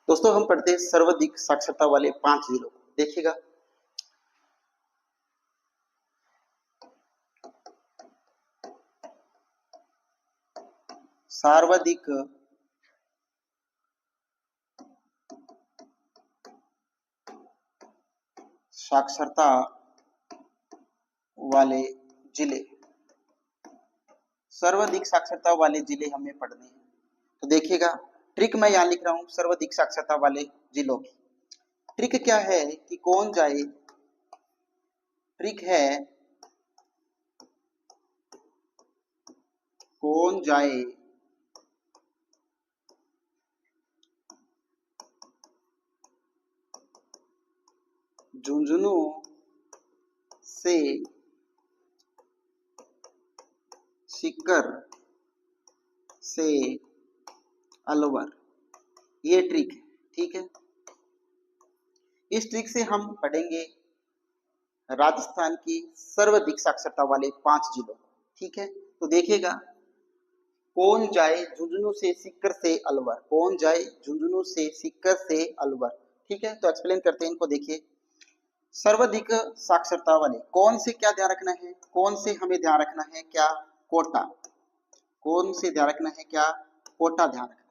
दोस्तों हम पढ़ते हैं सर्वाधिक साक्षरता वाले 5 जिलों को। देखिएगा, सर्वाधिक साक्षरता वाले जिले, सर्वाधिक साक्षरता वाले जिले हमें पढ़ने हैं। तो देखिएगा, ट्रिक मैं यहां लिख रहा हूं सर्वाधिक साक्षरता वाले जिलों की। ट्रिक क्या है कि कौन जाए, ट्रिक है कौन जाए झुंझुनू से सीकर से अलवर। ये ट्रिक है, ठीक है। इस ट्रिक से हम पढ़ेंगे राजस्थान की सर्वाधिक साक्षरता वाले 5 जिलों, ठीक है। तो देखिएगा, कौन जाए झुंझुनू से सीकर से अलवर, कौन जाए झुंझुनू से सीकर से अलवर, ठीक है। तो एक्सप्लेन करते हैं इनको। देखिए, सर्वाधिक साक्षरता वाले कौन से क्या ध्यान रखना है, कौन से हमें ध्यान रखना है, क्या कोटा, कौन से ध्यान रखना है, क्या कोटा ध्यान रखना है।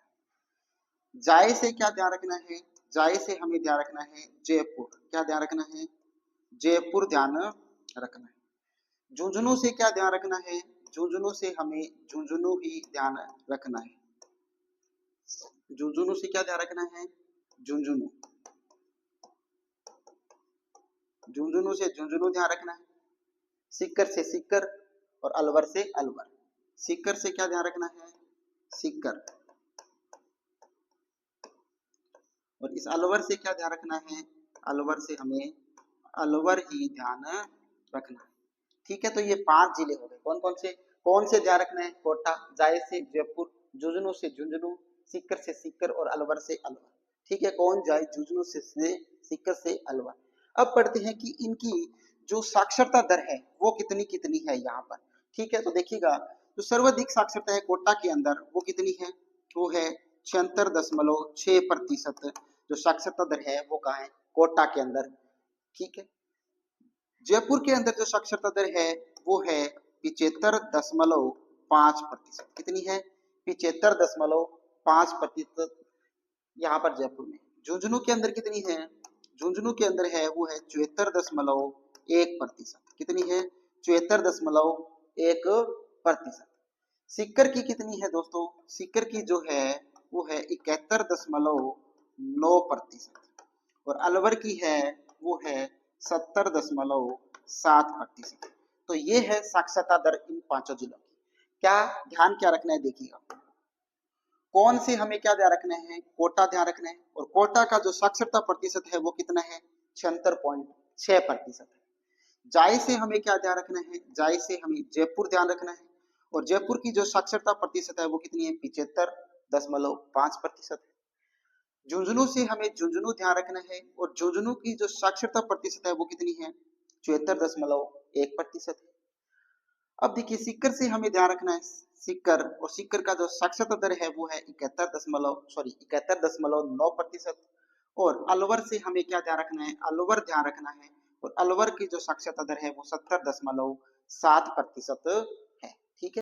जाए से क्या ध्यान रखना है, जाए से हमें ध्यान रखना है जयपुर, क्या ध्यान रखना है, जयपुर ध्यान रखना है। झुंझुनू से क्या ध्यान रखना है, झुंझुनू से हमें झुंझुनू ही ध्यान रखना है। झुंझुनू से क्या ध्यान रखना है, झुंझुनू, झुंझुनू से झुंझुनू ध्यान रखना है। सीकर से सीकर और अलवर से अलवर। सीकर से क्या ध्यान रखना है, सीकर, और इस अलवर से क्या ध्यान रखना है, अलवर से हमें अलवर ही ध्यान रखना है, ठीक है। तो ये 5 जिले हो गए। कौन से ध्यान रखना है, कोटा, जाए से जयपुर, झुंझुनू से झुंझुनू, सीकर से सीकर और अलवर से अलवर, ठीक है। कौन जाए झुंझुनू से सीकर से अलवर। अब पढ़ते हैं कि इनकी जो साक्षरता दर है वो कितनी कितनी है यहाँ पर, ठीक है। तो देखिएगा, जो सर्वाधिक साक्षरता है कोटा के अंदर वो कितनी है, वो है 76.6%। जो साक्षरता दर है वो कहाँ है, कोटा के अंदर, ठीक है। जयपुर के अंदर जो साक्षरता दर है वो है 75.5%। कितनी है, 75.5% यहाँ पर जयपुर में। झुंझुनू के अंदर कितनी है, झुंझुनू के अंदर है वो है 74.1%। कितनी है, 74.1%। सीकर की कितनी है दोस्तों, सीकर की जो है वो है 71.9%। और अलवर की है वो है 70.7%। तो ये है साक्षरता दर इन 5 जिलों की। क्या ध्यान क्या रखना है, देखिएगा, कौन से हमें क्या ध्यान रखना है, कोटा ध्यान रखना है। और कोटा का जो साक्षरता प्रतिशत है वो कितना है, 76.6% है। जाय से हमें क्या ध्यान रखना है, जाय से हमें जयपुर ध्यान रखना है। और जयपुर की जो साक्षरता प्रतिशत है वो कितनी है, 75.5% है। झुंझुनू से हमें झुंझुनू ध्यान रखना है, और झुंझुनू की जो साक्षरता प्रतिशत है वो कितनी है, 74.1% है। अब देखिए, सीकर से हमें ध्यान रखना है, सीकर, और सीकर का जो साक्षरता दर है वो है 71.9%। और अलवर से हमें क्या ध्यान रखना है, अलवर ध्यान रखना है। और अलवर की जो साक्षरता दर है वो 70.7%